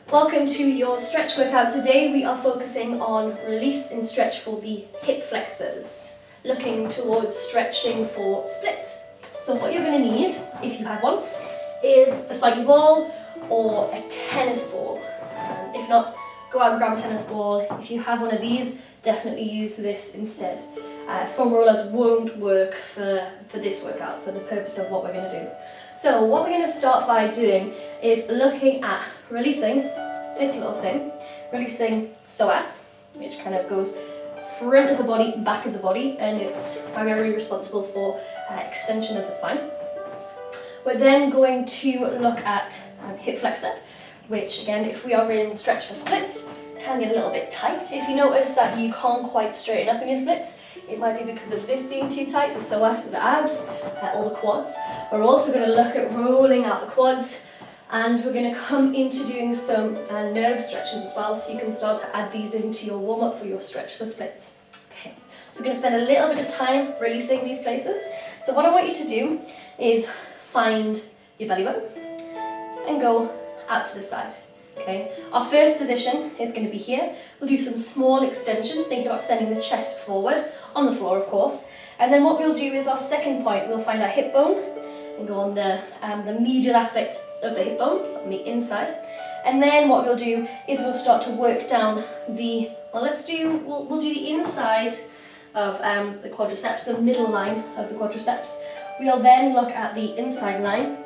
Welcome to your stretch workout. Today we are focusing on release and stretch for the hip flexors, looking towards stretching for splits. So what you're going to need, if you have one, is a spiky ball or a tennis ball. If not, go out and grab a tennis ball. If you have one of these, definitely use this instead. Foam rollers won't work for this workout, for the purpose of what we're going to do. So what we're going to start by doing is looking at releasing this little thing, releasing psoas, which kind of goes front of the body, back of the body, and it's primarily responsible for extension of the spine. We're then going to look at hip flexor, which again, if we are in stretch for splits, can get a little bit tight. If you notice that you can't quite straighten up in your splits, it might be because of this being too tight, the psoas, the abs, or the quads. We're also going to look at rolling out the quads, and we're going to come into doing some nerve stretches as well, so you can start to add these into your warm-up for your stretch for splits. Okay, so we're going to spend a little bit of time releasing these places. So what I want you to do is find your belly button and go out to the side. Okay, our first position is going to be here. We'll do some small extensions, thinking about sending the chest forward, on the floor of course. And then what we'll do is our second point, we'll find our hip bone and go on the medial aspect of the hip bone, so on the inside. And then what we'll do is we'll start to work down the, we'll do the inside of the quadriceps, the middle line of the quadriceps. We'll then look at the inside line,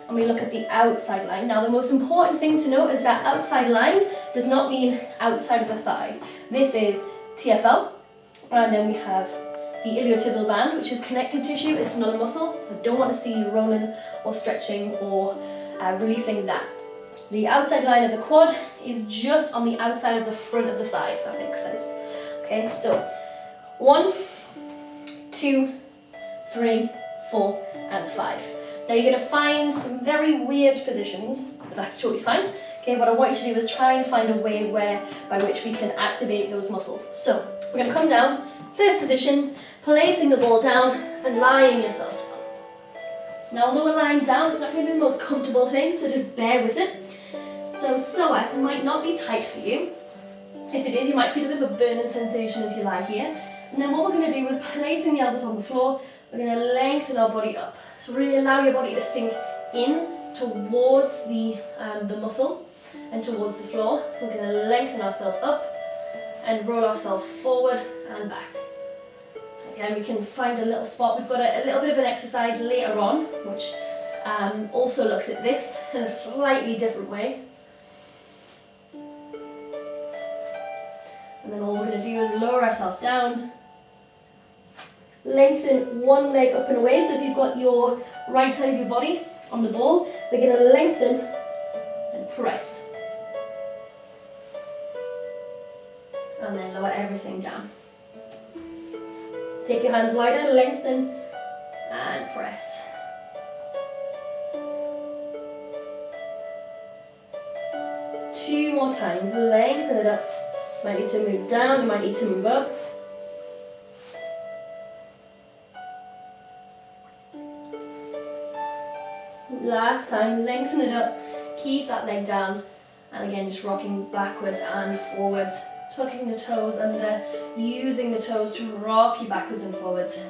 and we look at the outside line. Now the most important thing to note is that outside line does not mean outside of the thigh. This is TFL, and then we have the iliotibial band, which is connective tissue. It's not a muscle, so I don't want to see you rolling or stretching or releasing that. The outside line of the quad is just on the outside of the front of the thigh, if that makes sense. Okay, so 1, 2, 3, 4, and 5. Now you're going to find some very weird positions, but that's totally fine. Okay, what I want you to do is try and find a way by which we can activate those muscles. So we're going to come down, first position, placing the ball down and lying yourself down. Now although we're lying down, it's not going to be the most comfortable thing, so just bear with it. So psoas might not be tight for you. If it is, you might feel a bit of a burning sensation as you lie here. And then what we're going to do is placing the elbows on the floor, we're going to lengthen our body up. So really allow your body to sink in towards the muscle and towards the floor. We're going to lengthen ourselves up and roll ourselves forward and back. Again, we can find a little spot. We've got a little bit of an exercise later on, which also looks at this in a slightly different way. And then all we're going to do is lower ourselves down. Lengthen one leg up and away, so if you've got your right side of your body on the ball, we're going to lengthen and press. And then lower everything down. Take your hands wider, lengthen and press. Two more times, lengthen it up. You might need to move down, you might need to move up. Last time, lengthen it up, keep that leg down, and again just rocking backwards and forwards, tucking the toes under, using the toes to rock you backwards and forwards.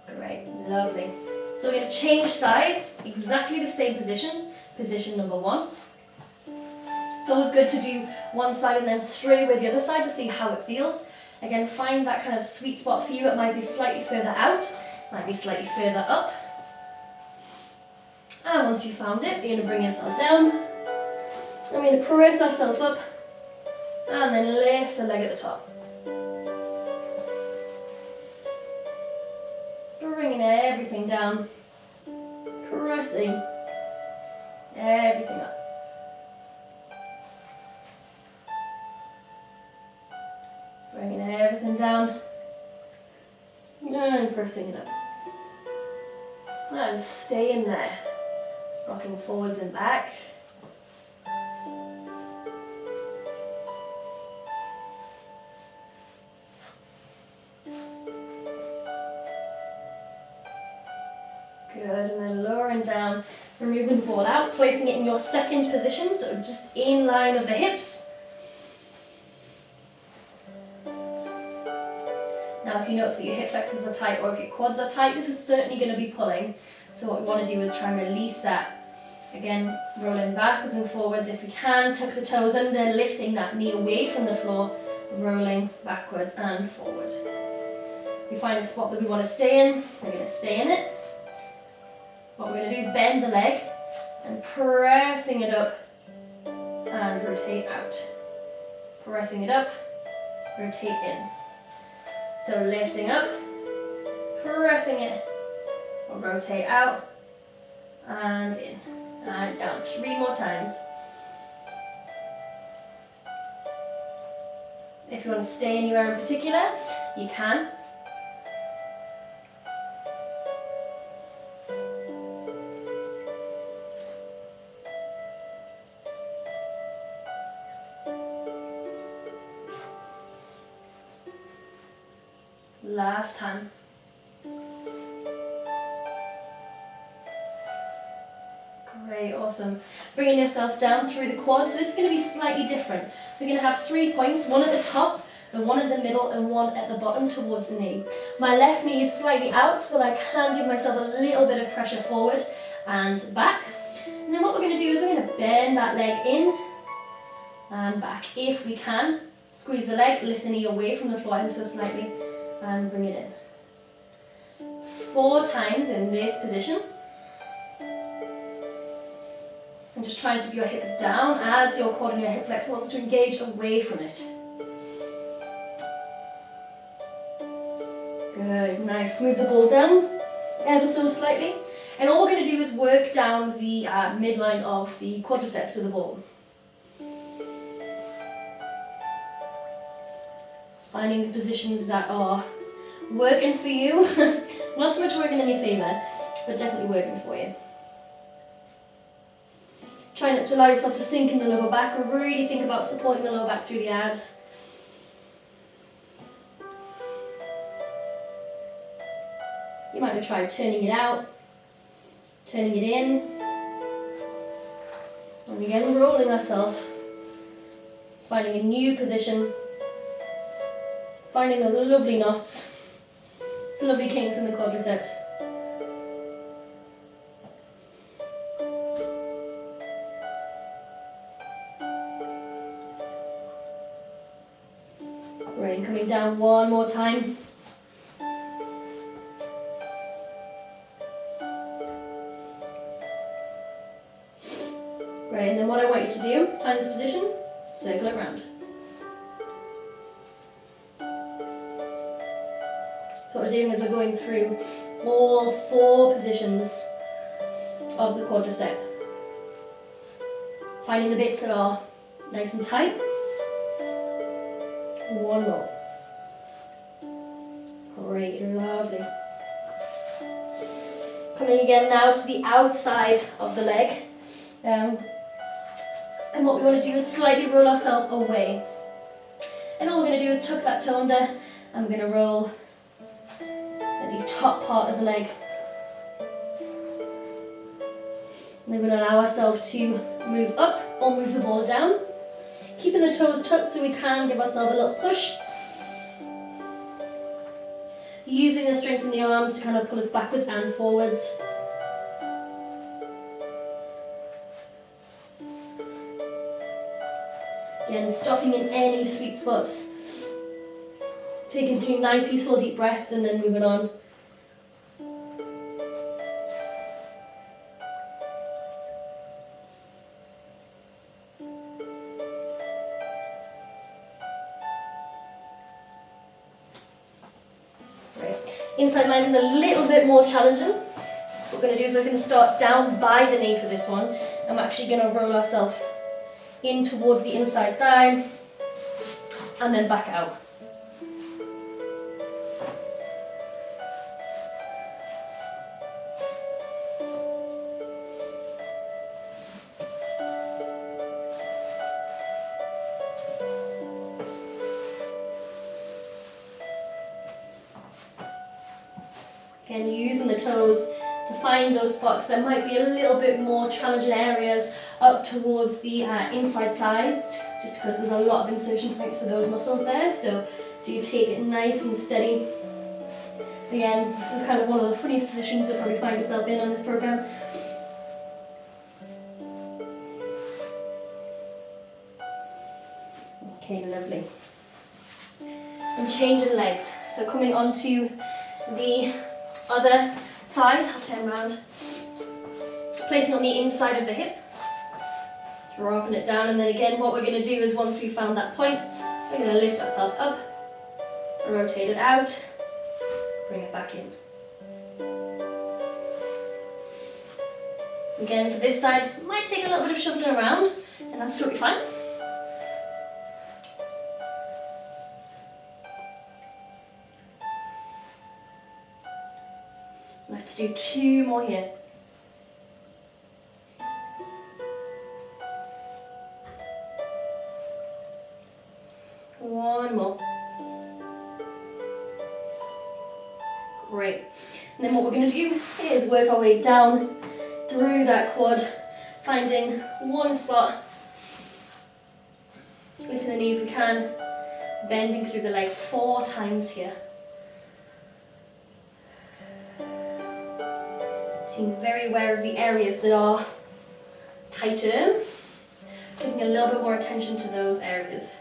Great, lovely. So we're going to change sides, exactly the same position, position number 1. It's always good to do one side and then straight away the other side to see how it feels. Again, find that kind of sweet spot for you. It might be slightly further out, might be slightly further up. And once you've found it, you're going to bring yourself down. And we're going to press ourselves up and then lift the leg at the top. Bringing everything down, pressing everything up. Bringing everything down and pressing it up. And stay in there, rocking forwards and back. Good, and then lowering down, removing the ball out, placing it in your second position, so just in line of the hips. Now if you notice that your hip flexors are tight or if your quads are tight, this is certainly going to be pulling. So what we want to do is try and release that. Again, rolling backwards and forwards if we can, tuck the toes under, lifting that knee away from the floor, rolling backwards and forward. If we find a spot that we want to stay in, we're going to stay in it. What we're going to do is bend the leg and pressing it up and rotate out. Pressing it up, rotate in. So lifting up, pressing it, rotate out and in. And down 3 more times. If you want to stay anywhere in particular, you can. Last time. Great, awesome. Bringing yourself down through the quads. So this is going to be slightly different. We're going to have 3 points, one at the top, the one at the middle, and one at the bottom towards the knee. My left knee is slightly out so that I can give myself a little bit of pressure forward and back. And then what we're going to do is we're going to bend that leg in and back. If we can, squeeze the leg, lift the knee away from the floor ever so slightly, and bring it in. 4 times in this position. And just try and keep your hip down as your quad and your hip flexor wants to engage away from it. Good, nice. Move the ball down ever so slightly. And all we're going to do is work down the midline of the quadriceps with the ball. Finding the positions that are working for you. Not so much working in your favour, but definitely working for you. Try not to allow yourself to sink in the lower back, or really think about supporting the lower back through the abs. You might have tried turning it out, turning it in, and again rolling ourselves, finding a new position, finding those lovely knots, lovely kinks in the quadriceps. Great, coming down one more time. Great, and then what I want you to do, find this position, circle it round. So what we're doing is we're going through all 4 positions of the quadricep. Finding the bits that are nice and tight. One more. Great, lovely. Coming again now to the outside of the leg. And what we want to do is slightly roll ourselves away. And all we're going to do is tuck that toe under, and we're going to roll the top part of the leg. And then we're going to allow ourselves to move up or move the ball down. Keeping the toes tucked so we can give ourselves a little push. Using the strength in the arms to kind of pull us backwards and forwards. Again, stopping in any sweet spots. Taking 3 nice, useful deep breaths and then moving on. Inside line is a little bit more challenging. What we're going to do is we're going to start down by the knee for this one. I'm actually going to roll ourselves in towards the inside thigh and then back out. Again, using the toes to find those spots. There might be a little bit more challenging areas up towards the inside thigh, just because there's a lot of insertion points for those muscles there. So do take it nice and steady. Again, this is kind of one of the funniest positions you'll probably find yourself in on this program. Okay, lovely. And change the legs. So coming onto the other side, I'll turn around. Placing on the inside of the hip. Dropping it down, and then again what we're going to do is once we've found that point, we're going to lift ourselves up, rotate it out, bring it back in. Again for this side, might take a little bit of shuffling around, and that's totally fine. Let's do 2 more here. One more. Great. And then what we're going to do is work our way down through that quad, finding one spot, lifting the knee if we can, bending through the leg 4 times here. Being very aware of the areas that are tighter, giving a little bit more attention to those areas.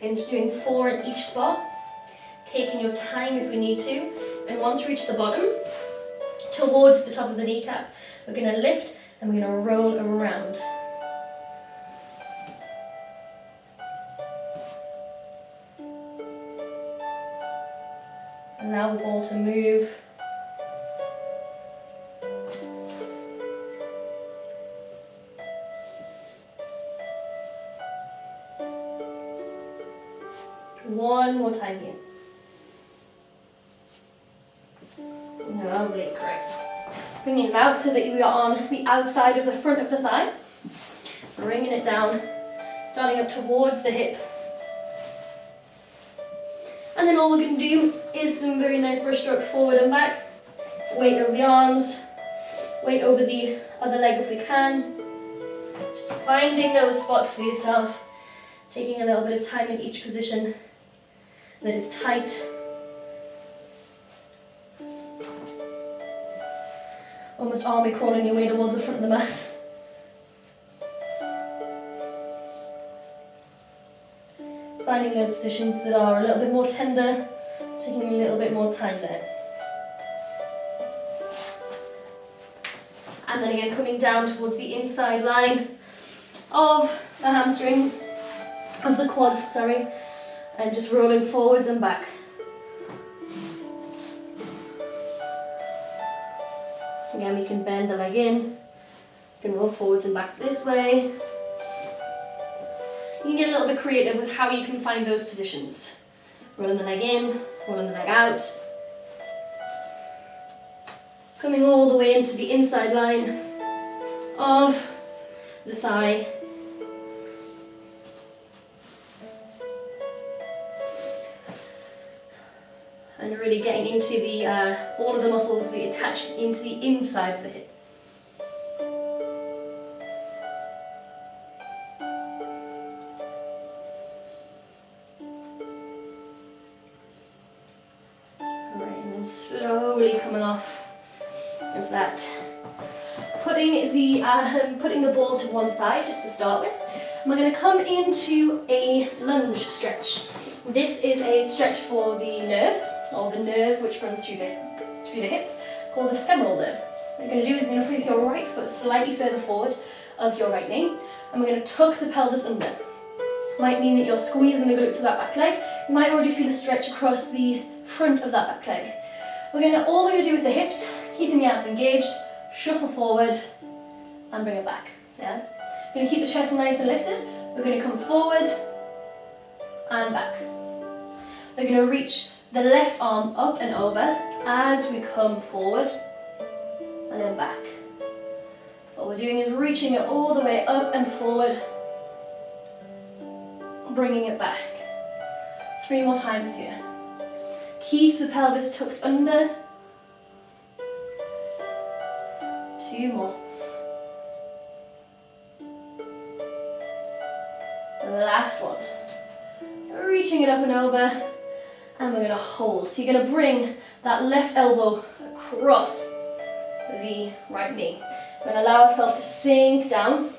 And just doing 4 in each spot, taking your time if we need to, and once we reach the bottom, towards the top of the kneecap, we're going to lift and we're going to roll around. Allow the ball to move. One more time here. Lovely, correct. Bringing it out so that we are on the outside of the front of the thigh. Bringing it down, starting up towards the hip. And then all we're going to do is some very nice brush strokes forward and back. Weight over the arms, weight over the other leg if we can. Just finding those spots for yourself, taking a little bit of time in each position that is tight. Almost army crawling your way towards the front of the mat. Finding those positions that are a little bit more tender, taking a little bit more time there. And then again coming down towards the inside line of the hamstrings, of the quads, sorry, and just rolling forwards and back. Again, we can bend the leg in, we can roll forwards and back this way. You can get a little bit creative with how you can find those positions. Rolling the leg in, rolling the leg out. Coming all the way into the inside line of the thigh. And really getting into the all of the muscles that attach into the inside of the hip. Right, and then slowly coming off of that. Putting the ball to one side just to start with. And we're going to come into a lunge stretch. This is a stretch for the nerves, or the nerve which runs through the hip, called the femoral nerve. What you're going to do is you're going to place your right foot slightly further forward of your right knee, and we're going to tuck the pelvis under. Might mean that you're squeezing the glutes of that back leg. You might already feel a stretch across the front of that back leg. All we're going to do with the hips, keeping the abs engaged, shuffle forward and bring it back. Yeah? We're going to keep the chest nice and lifted. We're going to come forward and back. We're going to reach the left arm up and over as we come forward and then back. So what we're doing is reaching it all the way up and forward, bringing it back. 3 more times here. Keep the pelvis tucked under. 2 more. And the last one. Reaching it up and over, and we're going to hold. So you're going to bring that left elbow across the right knee. We're going to allow ourselves to sink down.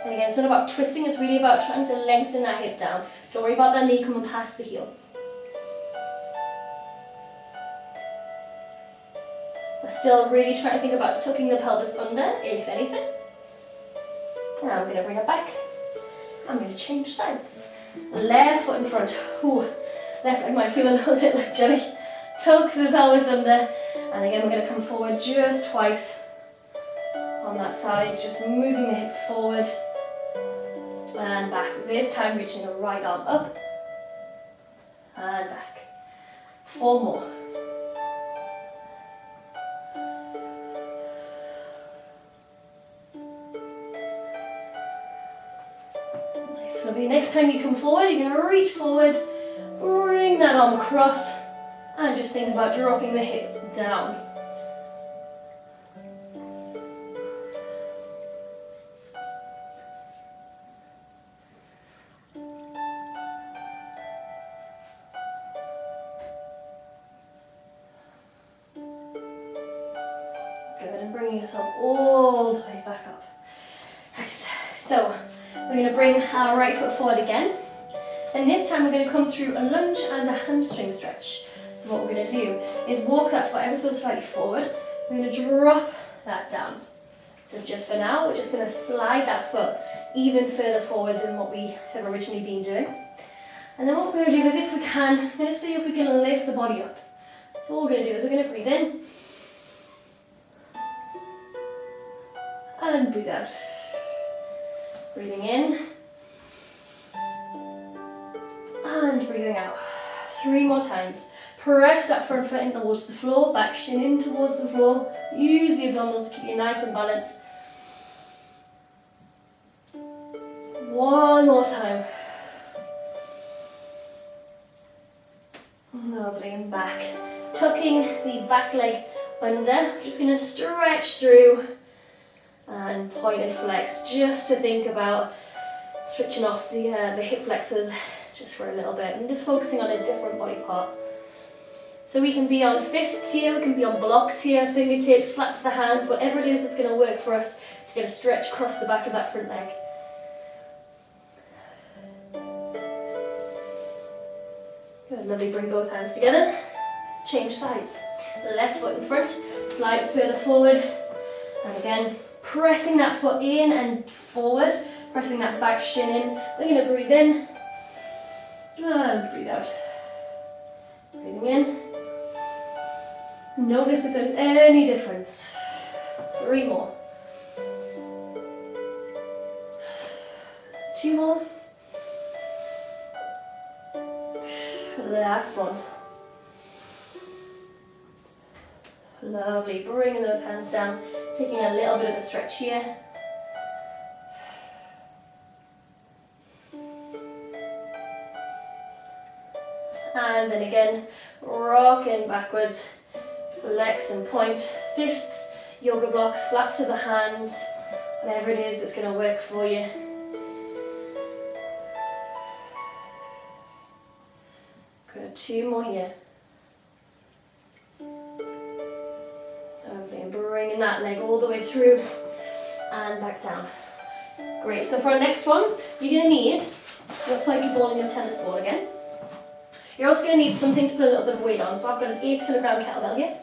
And again, it's not about twisting, it's really about trying to lengthen that hip down. Don't worry about that knee coming past the heel. We're still really trying to think about tucking the pelvis under, if anything. Now I'm going to bring it back. I'm going to change sides. Left foot in front. Ooh, left leg might feel a little bit like jelly. Tuck the pelvis under. And again, we're going to come forward just twice on that side, just moving the hips forward and back. This time reaching the right arm up and back. 4 more. Nice, lovely. Next time you come forward, you're going to reach forward, bring that arm across, and just think about dropping the hip down. Good, and bringing yourself all the way back up. Nice. So, we're going to bring our right foot forward again. And this time we're going to come through a lunge and a hamstring stretch. So what we're going to do is walk that foot ever so slightly forward. We're going to drop that down. So just for now, we're just going to slide that foot even further forward than what we have originally been doing. And then what we're going to do is, if we can, I'm going to see if we can lift the body up. So what we're going to do is we're going to breathe in and breathe out. Breathing in and breathing out. 3 more times. Press that front foot in towards the floor, back shin in towards the floor. Use the abdominals to keep you nice and balanced. 1 more time. Lovely, and back. Tucking the back leg under. Just going to stretch through and point and flex, just to think about switching off the hip flexors just for a little bit and just focusing on a different body part. So we can be on fists here, we can be on blocks here, fingertips, flat to the hands, whatever it is that's going to work for us to get a stretch across the back of that front leg. Good, lovely, bring both hands together, change sides. Left foot in front, slide it further forward, and again, pressing that foot in and forward, pressing that back shin in. We're going to breathe in and breathe out. Breathing in. Notice if there's any difference. 3 more. 2 more. Last one. Lovely, bringing those hands down, taking a little bit of a stretch here. And then again, rocking backwards, flex and point, fists, yoga blocks, flat to the hands, whatever it is that's going to work for you. Good, 2 more here. Lovely, and bringing that leg all the way through and back down. Great, so for our next one, you're going to need your spiky ball and your tennis ball again. You're also going to need something to put a little bit of weight on, so I've got an 8 kilogram kettlebell here.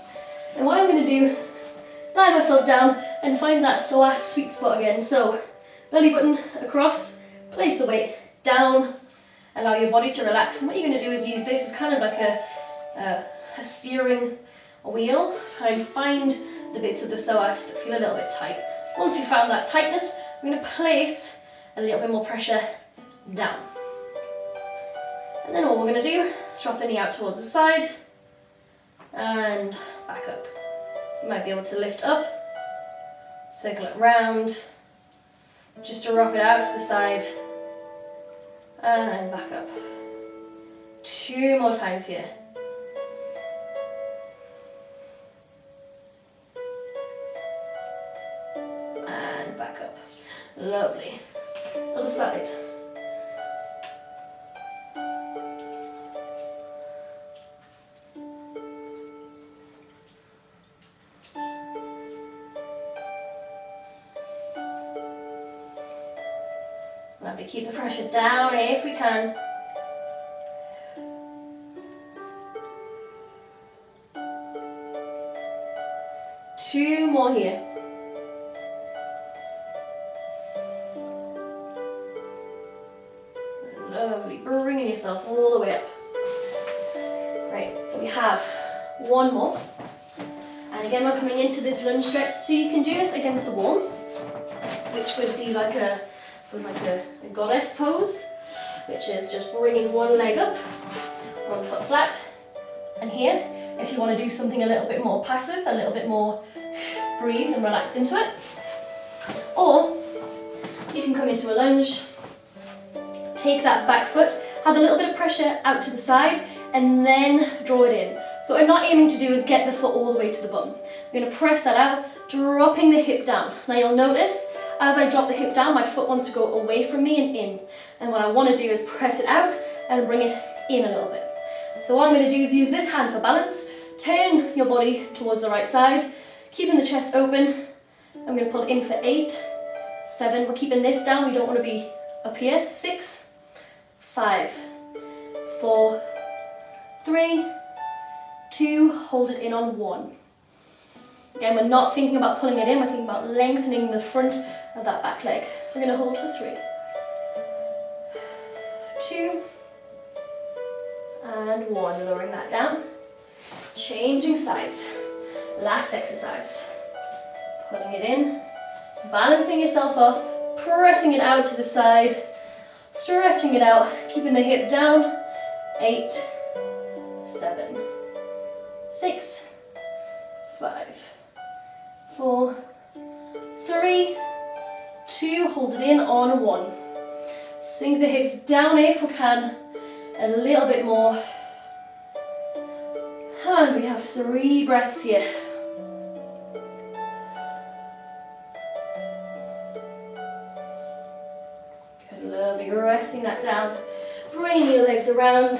And what I'm going to do, lie myself down and find that psoas sweet spot again. So, belly button across, place the weight down, allow your body to relax. And what you're going to do is use this as kind of like a steering wheel. Try and find the bits of the psoas that feel a little bit tight. Once you've found that tightness, I'm going to place a little bit more pressure down. And then all we're going to do is drop the knee out towards the side and back up. You might be able to lift up, circle it round, just to drop it out to the side and back up. 2 more times here. And back up. Lovely. Other side. Lovely. Keep the pressure down if we can. Two more here. Lovely, bringing yourself all the way up. Right, so we have one more. And again, we're coming into this lunge stretch, so you can do this against the wall, which would be like a goddess pose, which is just bringing one leg up, one foot flat. And here, if you want to do something a little bit more passive, a little bit more breathe and relax into it. Or you can come into a lunge, take that back foot, have a little bit of pressure out to the side, and then draw it in. So what I'm not aiming to do is get the foot all the way to the bum. I'm going to press that out, dropping the hip down. Now you'll notice, as I drop the hip down, my foot wants to go away from me and in. And what I want to do is press it out and bring it in a little bit. So what I'm going to do is use this hand for balance, turn your body towards the right side, keeping the chest open. I'm going to pull it in for 8, 7, we're keeping this down, we don't want to be up here, 6, 5, 4, 3, 2, hold it in on 1. Again, we're not thinking about pulling it in, we're thinking about lengthening the front of that back leg. We're going to hold for 3, 2, and 1, lowering that down, changing sides. Last exercise. Pulling it in, balancing yourself off, pressing it out to the side, stretching it out, keeping the hip down. 8, 7, 6, 5, 4, 3, 2, hold it in on 1. Sink the hips down if we can, a little bit more. And we have 3 breaths here. Good, lovely. Resting that down. Bring your legs around.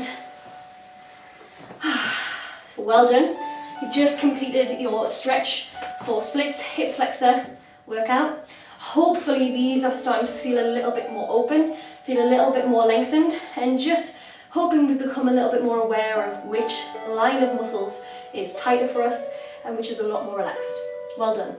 Well done. You've just completed your stretch for splits, hip flexor workout. Hopefully these are starting to feel a little bit more open, feel a little bit more lengthened, and just hoping we become a little bit more aware of which line of muscles is tighter for us and which is a lot more relaxed. Well done.